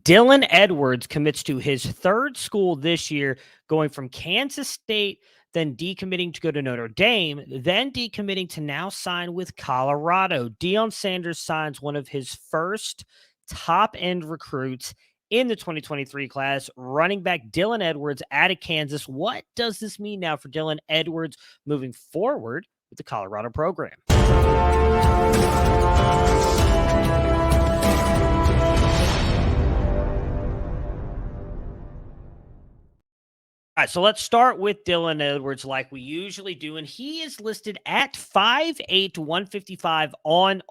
Dylan Edwards commits to his third school this year, going from Kansas State, then decommitting to go to Notre Dame, then decommitting to now sign with Colorado. Deion Sanders signs one of his first top-end recruits in the 2023 class, running back Dylan Edwards out of Kansas. What does this mean now for Dylan Edwards moving forward with the Colorado program? All right, so let's start with Dylan Edwards like we usually do, and he is listed at 5'8", 155 on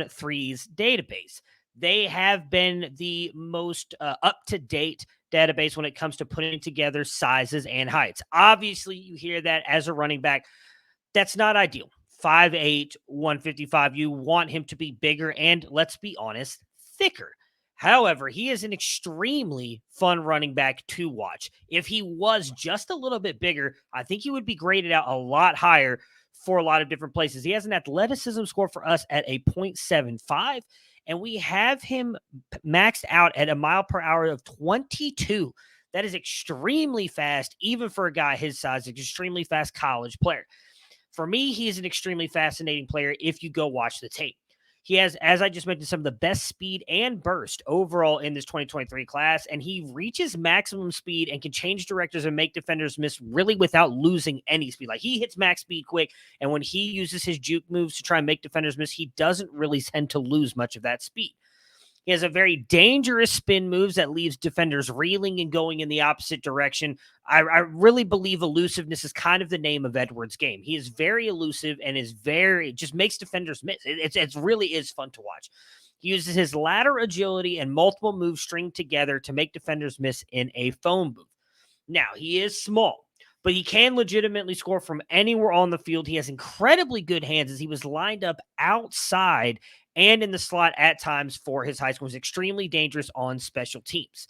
threes database. They have been the most up-to-date database when it comes to putting together sizes and heights. Obviously, you hear that as a running back. That's not ideal. 5'8", 155. You want him to be bigger and, let's be honest, thicker. However, he is an extremely fun running back to watch. If he was just a little bit bigger, I think he would be graded out a lot higher for a lot of different places. He has an athleticism score for us at a 0.75, and we have him maxed out at a mile per hour of 22. That is extremely fast, even for a guy his size, an extremely fast college player. For me, he is an extremely fascinating player if you go watch the tape. He has, as I just mentioned, some of the best speed and burst overall in this 2023 class, and he reaches maximum speed and can change directors and make defenders miss really without losing any speed. Like, he hits max speed quick, and when he uses his juke moves to try and make defenders miss, he doesn't really tend to lose much of that speed. He has a very dangerous spin moves that leaves defenders reeling and going in the opposite direction. I really believe elusiveness is kind of the name of Edwards' game. He is very elusive and just makes defenders miss. It really is fun to watch. He uses his ladder agility and multiple moves stringed together to make defenders miss in a phone booth. Now, he is small, but he can legitimately score from anywhere on the field. He has incredibly good hands as he was lined up outside and in the slot at times for his high school. Was extremely dangerous on special teams.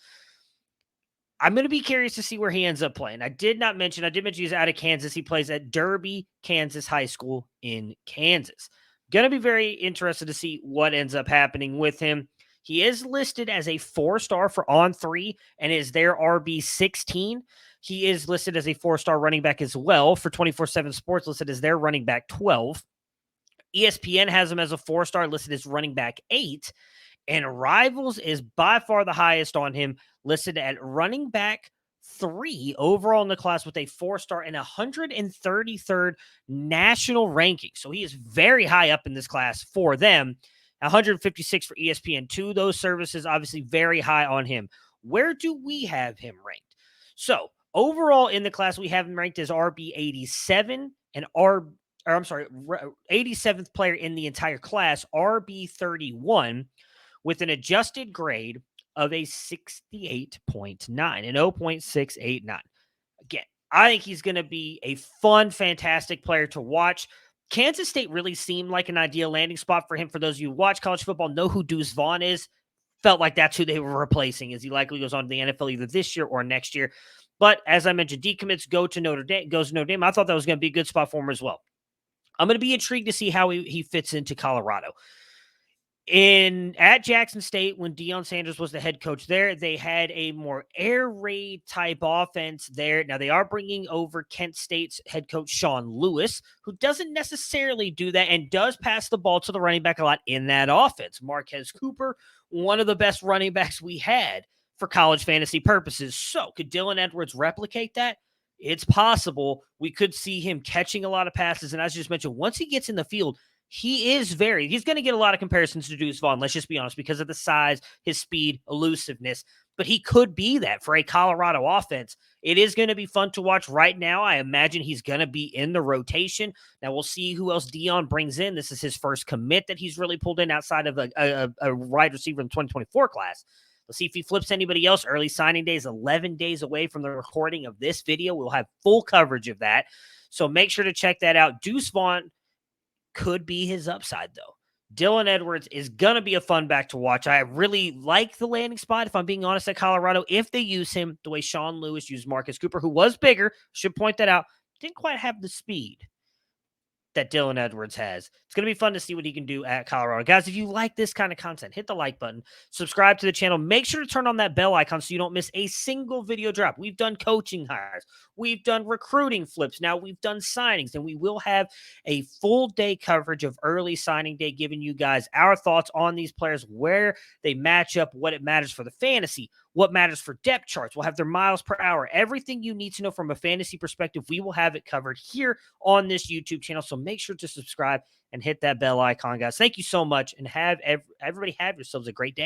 I'm going to be curious to see where he ends up playing. I did mention he's out of Kansas. He plays at Derby, Kansas High School in Kansas. Going to be very interested to see what ends up happening with him. He is listed as a 4-star for On3 and is their RB16. He is listed as a 4-star running back as well for 24/7 Sports, listed as their running back 12. ESPN has him as a 4-star, listed as running back 8, and Rivals is by far the highest on him, listed at running back 3 overall in the class with a 4-star and 133rd national ranking. So he is very high up in this class for them. 156 for ESPN2. Those services obviously very high on him. Where do we have him ranked? So overall in the class, we have him ranked as RB87 and 87th player in the entire class, RB31, with an adjusted grade of a 68.9, an 0.689. Again, I think he's going to be a fun, fantastic player to watch. Kansas State really seemed like an ideal landing spot for him. For those of you who watch college football, know who Deuce Vaughn is. Felt like that's who they were replacing, as he likely goes on to the NFL either this year or next year. But as I mentioned, decommits goes to Notre Dame. I thought that was going to be a good spot for him as well. I'm going to be intrigued to see how he fits into Colorado. At Jackson State, when Deion Sanders was the head coach there, they had a more air raid type offense there. Now, they are bringing over Kent State's head coach, Sean Lewis, who doesn't necessarily do that and does pass the ball to the running back a lot in that offense. Marquez Cooper, one of the best running backs we had for college fantasy purposes. So, could Dylan Edwards replicate that? It's possible. We could see him catching a lot of passes. And as I just mentioned, once he gets in the field, he's going to get a lot of comparisons to Deuce Vaughn, let's just be honest, because of the size, his speed, elusiveness. But he could be that for a Colorado offense. It is going to be fun to watch right now. I imagine he's going to be in the rotation. Now we'll see who else Deion brings in. This is his first commit that he's really pulled in outside of a wide receiver in the 2024 class. Let's see if he flips anybody else. Early signing day is 11 days away from the recording of this video. We'll have full coverage of that. So make sure to check that out. Deuce Vaughn could be his upside, though. Dylan Edwards is going to be a fun back to watch. I really like the landing spot, if I'm being honest, at Colorado. If they use him the way Sean Lewis used Marcus Cooper, who was bigger, should point that out, didn't quite have the speed. that Dylan Edwards has. It's going to be fun to see what he can do at Colorado. Guys, if you like this kind of content, hit the like button, subscribe to the channel, make sure to turn on that bell icon so you don't miss a single video drop. We've done coaching hires, we've done recruiting flips, now we've done signings, and we will have a full day coverage of early signing day, giving you guys our thoughts on these players, where they match up, what it matters for the fantasy, what matters for depth charts. We'll have their miles per hour, everything you need to know from a fantasy perspective. We will have it covered here on this YouTube channel. So make sure to subscribe and hit that bell icon, guys. Thank you so much, and have everybody have yourselves a great day.